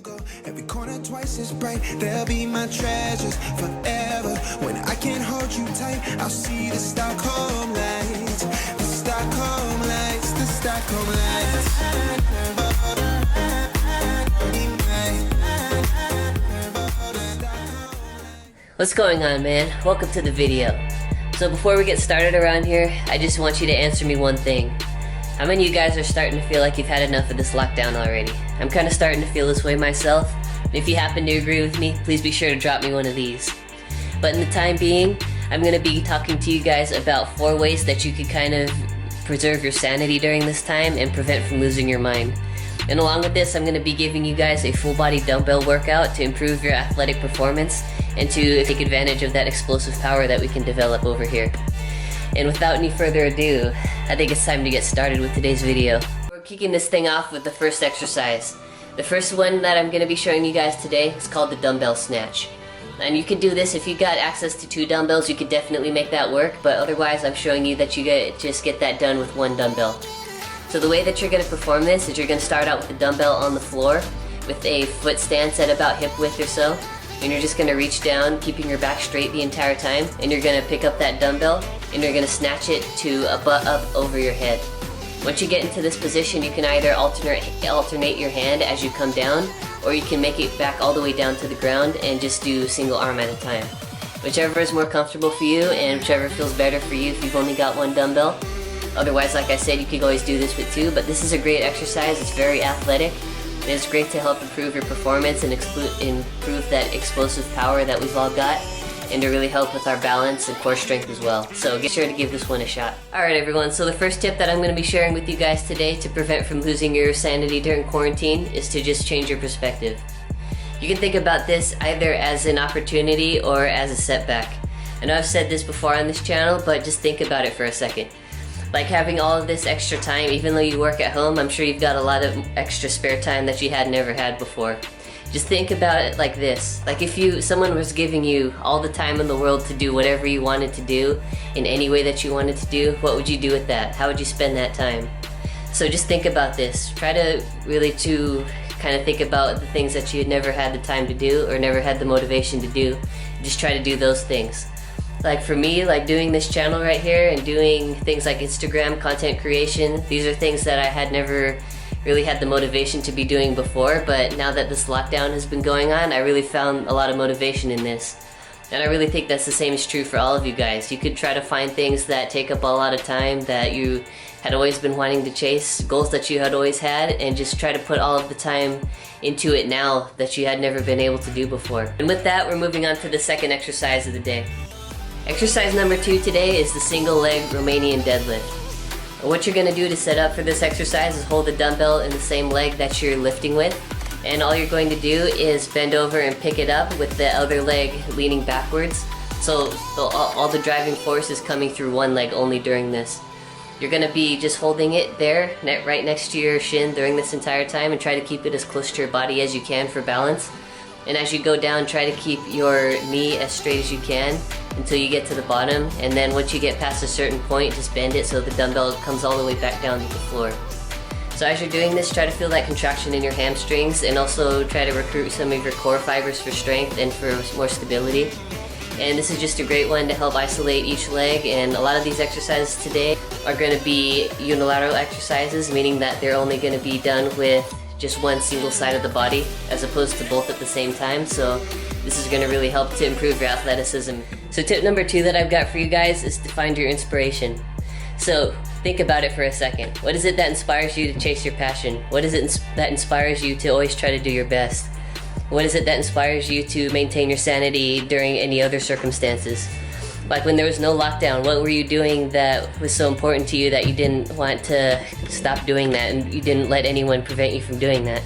go. Every corner twice as bright. They'll be my treasures forever. When I can't hold you tight, I'll see the Stockholm lights. The Stockholm lights. The Stockholm lights. What's going on, man? Welcome to the video. So before we get started around here, I just want you to answer me one thing. How many of you guys are starting to feel like you've had enough of this lockdown already? I'm kind of starting to feel this way myself. And if you happen to agree with me, please be sure to drop me one of these. But in the time being, I'm going to be talking to you guys about 4 ways that you could kind of preserve your sanity during this time and prevent from losing your mind. And along with this, I'm going to be giving you guys a full body dumbbell workout to improve your athletic performance and to take advantage of that explosive power that we can develop over here. And without any further ado, I think it's time to get started with today's video. We're kicking this thing off with the first exercise. The first one that I'm going to be showing you guys today is called the dumbbell snatch. And you can do this if you got access to 2 dumbbells, you could definitely make that work, but otherwise I'm showing you that you just get that done with 1 dumbbell. So the way that you're going to perform this is you're going to start out with the dumbbell on the floor with a foot stance at about hip width or so. And you're just going to reach down, keeping your back straight the entire time. And you're going to pick up that dumbbell and you're going to snatch it to a butt up over your head. Once you get into this position, you can either alternate your hand as you come down, or you can make it back all the way down to the ground and just do single arm at a time. Whichever is more comfortable for you and whichever feels better for you if you've only got 1 dumbbell. Otherwise, like I said, you could always do this with 2, but this is a great exercise. It's very athletic, and it's great to help improve your performance and improve that explosive power that we've all got, and to really help with our balance and core strength as well. So get sure to give this one a shot. Alright everyone, so the first tip that I'm going to be sharing with you guys today to prevent from losing your sanity during quarantine is to just change your perspective. You can think about this either as an opportunity or as a setback. I know I've said this before on this channel, but just think about it for a second. Like having all of this extra time, even though you work at home, I'm sure you've got a lot of extra spare time that you had never had before. Just think about it like this. Like if someone was giving you all the time in the world to do whatever you wanted to do in any way that you wanted to do, what would you do with that? How would you spend that time? So just think about this. Try to really kind of think about the things that you had never had the time to do or never had the motivation to do. Just try to do those things. Like for me, like doing this channel right here and doing things like Instagram content creation, these are things that I had never really had the motivation to be doing before, but now that this lockdown has been going on, I really found a lot of motivation in this. And I really think that's the same is true for all of you guys. You could try to find things that take up a lot of time that you had always been wanting to chase, goals that you had always had, and just try to put all of the time into it now that you had never been able to do before. And with that, we're moving on to the second exercise of the day. Exercise number 2 today is the single leg Romanian deadlift. What you're going to do to set up for this exercise is hold the dumbbell in the same leg that you're lifting with, and all you're going to do is bend over and pick it up with the other leg leaning backwards. So all the driving force is coming through one leg only during this. You're going to be just holding it there right next to your shin during this entire time, and try to keep it as close to your body as you can for balance. And as you go down, try to keep your knee as straight as you can until you get to the bottom, and then once you get past a certain point, just bend it so the dumbbell comes all the way back down to the floor. So as you're doing this, try to feel that contraction in your hamstrings, and also try to recruit some of your core fibers for strength and for more stability. And this is just a great one to help isolate each leg, and a lot of these exercises today are going to be unilateral exercises, meaning that they're only going to be done with just one single side of the body as opposed to both at the same time. So this is going to really help to improve your athleticism. So tip number 2 that I've got for you guys is to find your inspiration. So think about it for a second. What is it that inspires you to chase your passion? What is it that inspires you to always try to do your best? What is it that inspires you to maintain your sanity during any other circumstances? Like when there was no lockdown, what were you doing that was so important to you that you didn't want to stop doing that, and you didn't let anyone prevent you from doing that?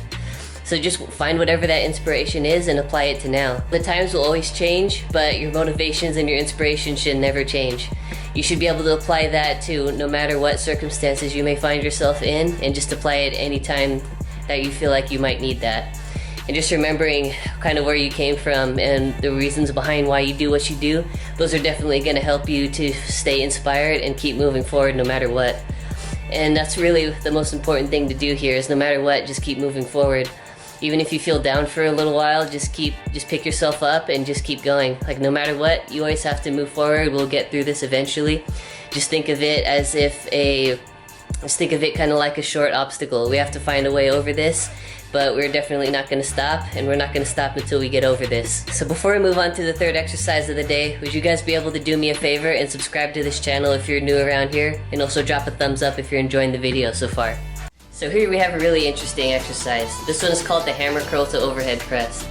So just find whatever that inspiration is and apply it to now. The times will always change, but your motivations and your inspiration should never change. You should be able to apply that to no matter what circumstances you may find yourself in, and just apply it any time that you feel like you might need that. And just remembering kind of where you came from and the reasons behind why you do what you do, those are definitely going to help you to stay inspired and keep moving forward no matter what. And that's really the most important thing to do here, is no matter what, just keep moving forward. Even if you feel down for a little while, just pick yourself up and just keep going. Like, no matter what, you always have to move forward. We'll get through this eventually. Just think of it kind of like a short obstacle. We have to find a way over this, but we're definitely not going to stop, and we're not going to stop until we get over this. So before we move on to the third exercise of the day, would you guys be able to do me a favor and subscribe to this channel if you're new around here, and also drop a thumbs up if you're enjoying the video so far. So here we have a really interesting exercise. This one is called the hammer curl to overhead press.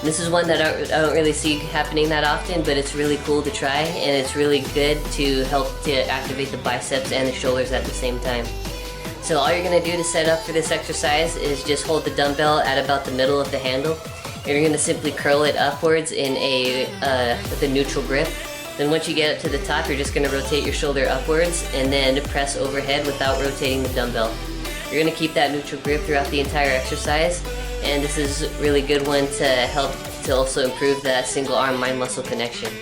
This is one that I don't really see happening that often, but it's really cool to try, and it's really good to help to activate the biceps and the shoulders at the same time. So all you're going to do to set up for this exercise is just hold the dumbbell at about the middle of the handle, and you're going to simply curl it upwards in with a neutral grip. Then once you get up to the top, you're just going to rotate your shoulder upwards and then press overhead without rotating the dumbbell. You're going to keep that neutral grip throughout the entire exercise, and this is a really good one to help to also improve that single arm mind muscle connection.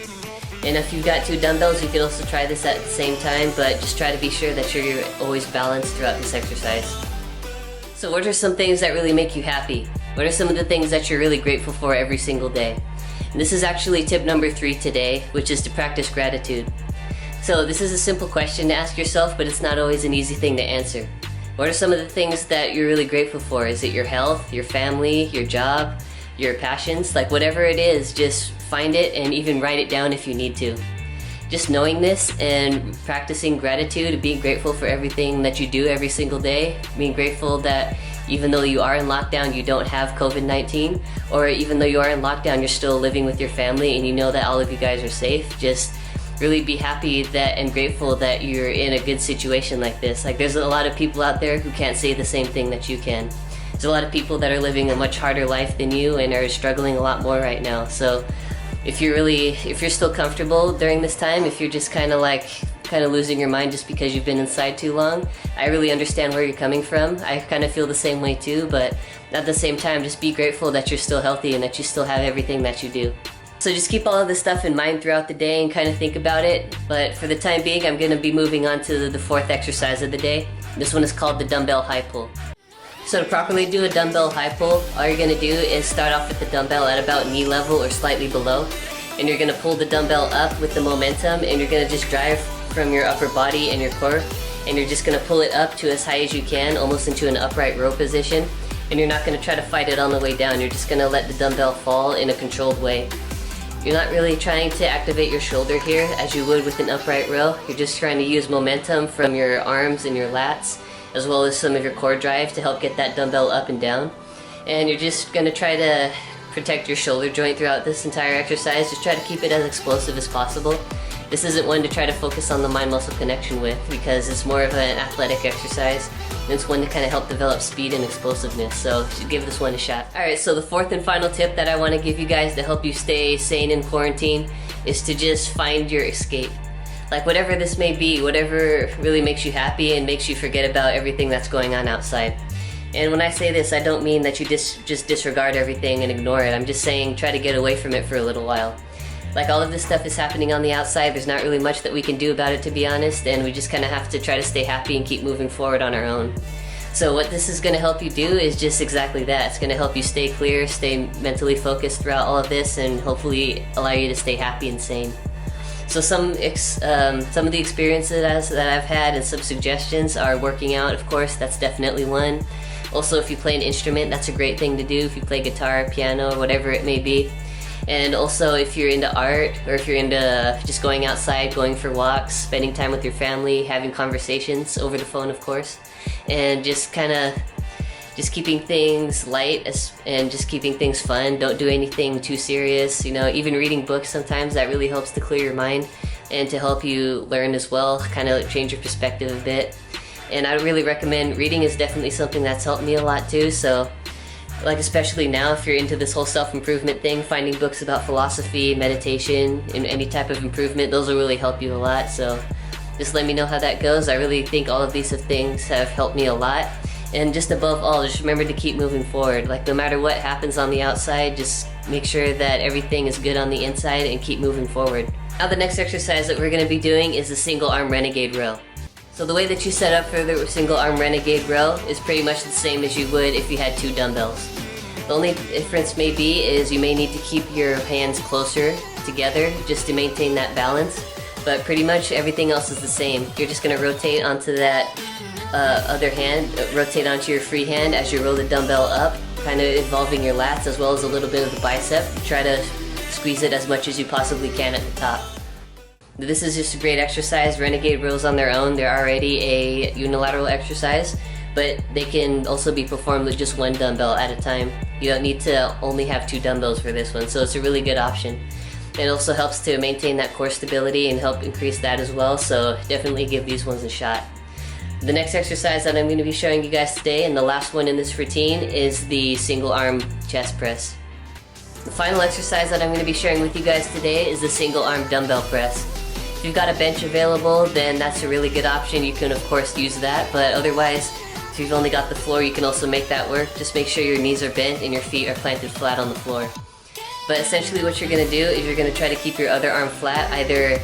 And if you've got two dumbbells, you can also try this at the same time, but just try to be sure that you're always balanced throughout this exercise. So what are some things that really make you happy? What are some of the things that you're really grateful for every single day? And this is actually tip number 3 today, which is to practice gratitude. So this is a simple question to ask yourself, but it's not always an easy thing to answer. What are some of the things that you're really grateful for? Is it your health, your family, your job, your passions? Like, whatever it is, just find it and even write it down if you need to. Just knowing this and practicing gratitude, being grateful for everything that you do every single day, being grateful that even though you are in lockdown, you don't have COVID-19, or even though you are in lockdown, you're still living with your family and you know that all of you guys are safe. Just really be happy that and grateful that you're in a good situation like this. Like, there's a lot of people out there who can't say the same thing that you can. There's a lot of people that are living a much harder life than you and are struggling a lot more right now. So if you're still comfortable during this time, if you're just kind of losing your mind just because you've been inside too long, I really understand where you're coming from. I kind of feel the same way too, but at the same time, just be grateful that you're still healthy and that you still have everything that you do. So just keep all of this stuff in mind throughout the day and kind of think about it. But for the time being, I'm going to be moving on to the fourth exercise of the day. This one is called the dumbbell high pull. So to properly do a dumbbell high pull, all you're going to do is start off with the dumbbell at about knee level or slightly below. And you're going to pull the dumbbell up with the momentum, and you're going to just drive from your upper body and your core. And you're just going to pull it up to as high as you can, almost into an upright row position. And you're not going to try to fight it on the way down. You're just going to let the dumbbell fall in a controlled way. You're not really trying to activate your shoulder here as you would with an upright row. You're just trying to use momentum from your arms and your lats, as well as some of your core drive to help get that dumbbell up and down. And you're just going to try to protect your shoulder joint throughout this entire exercise. Just try to keep it as explosive as possible. This isn't one to try to focus on the mind-muscle connection with, because it's more of an athletic exercise. And it's one to kind of help develop speed and explosiveness, so give this one a shot. Alright, so the fourth and final tip that I want to give you guys to help you stay sane in quarantine is to just find your escape. Like, whatever this may be, whatever really makes you happy and makes you forget about everything that's going on outside. And when I say this, I don't mean that you just disregard everything and ignore it. I'm just saying try to get away from it for a little while. Like, all of this stuff is happening on the outside. There's not really much that we can do about it, to be honest, and we just kind of have to try to stay happy and keep moving forward on our own. So what this is going to help you do is just exactly that. It's going to help you stay clear, stay mentally focused throughout all of this, and hopefully allow you to stay happy and sane. So some of the experiences that I've had and some suggestions are working out, of course. That's definitely one. Also, if you play an instrument, that's a great thing to do. If you play guitar, piano, or whatever it may be. And also, if you're into art, or if you're into just going outside, going for walks, spending time with your family, having conversations over the phone, of course, and just keeping things light and just keeping things fun. Don't do anything too serious. You know, even reading books sometimes, that really helps to clear your mind and to help you learn as well, kind of change your perspective a bit. And I really recommend reading. Is definitely something that's helped me a lot too. So, like, especially now, if you're into this whole self-improvement thing, finding books about philosophy, meditation, and any type of improvement, those will really help you a lot. So just let me know how that goes. I really think all of these things have helped me a lot. And just above all, just remember to keep moving forward. Like, no matter what happens on the outside, just make sure that everything is good on the inside and keep moving forward. Now the next exercise that we're going to be doing is the single arm renegade row. So the way that you set up for the single arm renegade row is pretty much the same as you would if you had two dumbbells. The only difference may be is you may need to keep your hands closer together just to maintain that balance, but pretty much everything else is the same. You're just going to rotate onto that other hand, rotate onto your free hand as you roll the dumbbell up, kind of involving your lats as well as a little bit of the bicep. Try to squeeze it as much as you possibly can at the top. This is just a great exercise. Renegade rows on their own, they're already a unilateral exercise, but they can also be performed with just one dumbbell at a time. You don't need to only have 2 dumbbells for this one, so it's a really good option. It also helps to maintain that core stability and help increase that as well, so definitely give these ones a shot. The next exercise that I'm going to be showing you guys today, and the last one in this routine, is the single arm chest press. The final exercise that I'm going to be sharing with you guys today is the single arm dumbbell press. If you've got a bench available, then that's a really good option. You can of course use that, but otherwise, if you've only got the floor, you can also make that work. Just make sure your knees are bent and your feet are planted flat on the floor. But essentially what you're going to do is you're going to try to keep your other arm flat, either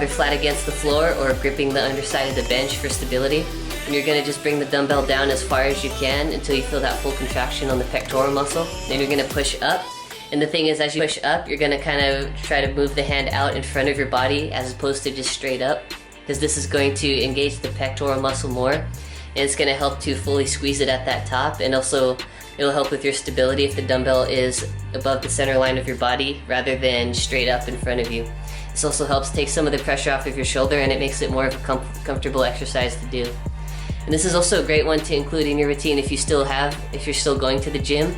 flat against the floor or gripping the underside of the bench for stability. And you're going to just bring the dumbbell down as far as you can until you feel that full contraction on the pectoral muscle. Then you're going to push up. And the thing is, as you push up, you're going to kind of try to move the hand out in front of your body as opposed to just straight up, because this is going to engage the pectoral muscle more, and it's going to help to fully squeeze it at that top, and also it'll help with your stability if the dumbbell is above the center line of your body rather than straight up in front of you. This also helps take some of the pressure off of your shoulder, and it makes it more of a comfortable exercise to do. And this is also a great one to include in your routine if you're still going to the gym.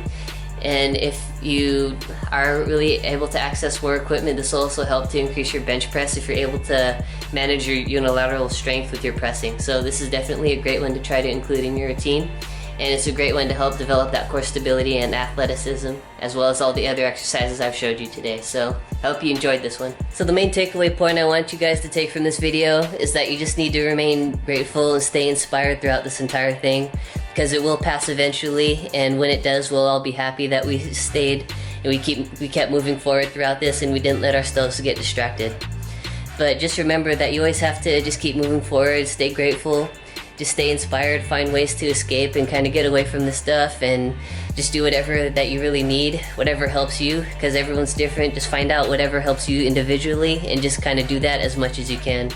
And if you are really able to access more equipment, this will also help to increase your bench press if you're able to manage your unilateral strength with your pressing. So this is definitely a great one to try to include in your routine. And it's a great one to help develop that core stability and athleticism, as well as all the other exercises I've showed you today. So I hope you enjoyed this one. So the main takeaway point I want you guys to take from this video is that you just need to remain grateful and stay inspired throughout this entire thing, because it will pass eventually, and when it does, we'll all be happy that we stayed and we kept moving forward throughout this, and we didn't let ourselves get distracted. But just remember that you always have to just keep moving forward, stay grateful, just stay inspired, find ways to escape and kind of get away from this stuff, and just do whatever that you really need, whatever helps you, because everyone's different. Just find out whatever helps you individually and just kind of do that as much as you can.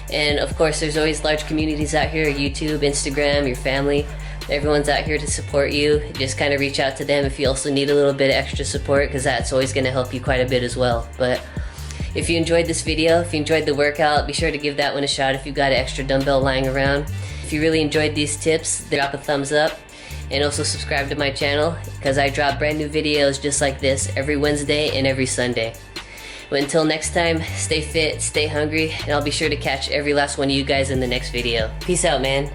And of course, there's always large communities out here, YouTube, Instagram, your family. Everyone's out here to support you. Just kind of reach out to them if you also need a little bit of extra support, because that's always going to help you quite a bit as well. But if you enjoyed this video, if you enjoyed the workout, be sure to give that one a shot if you've got an extra dumbbell lying around. If you really enjoyed these tips, drop a thumbs up, and also subscribe to my channel, because I drop brand new videos just like this every Wednesday and every Sunday. But until next time, stay fit, stay hungry, and I'll be sure to catch every last one of you guys in the next video. Peace out, man.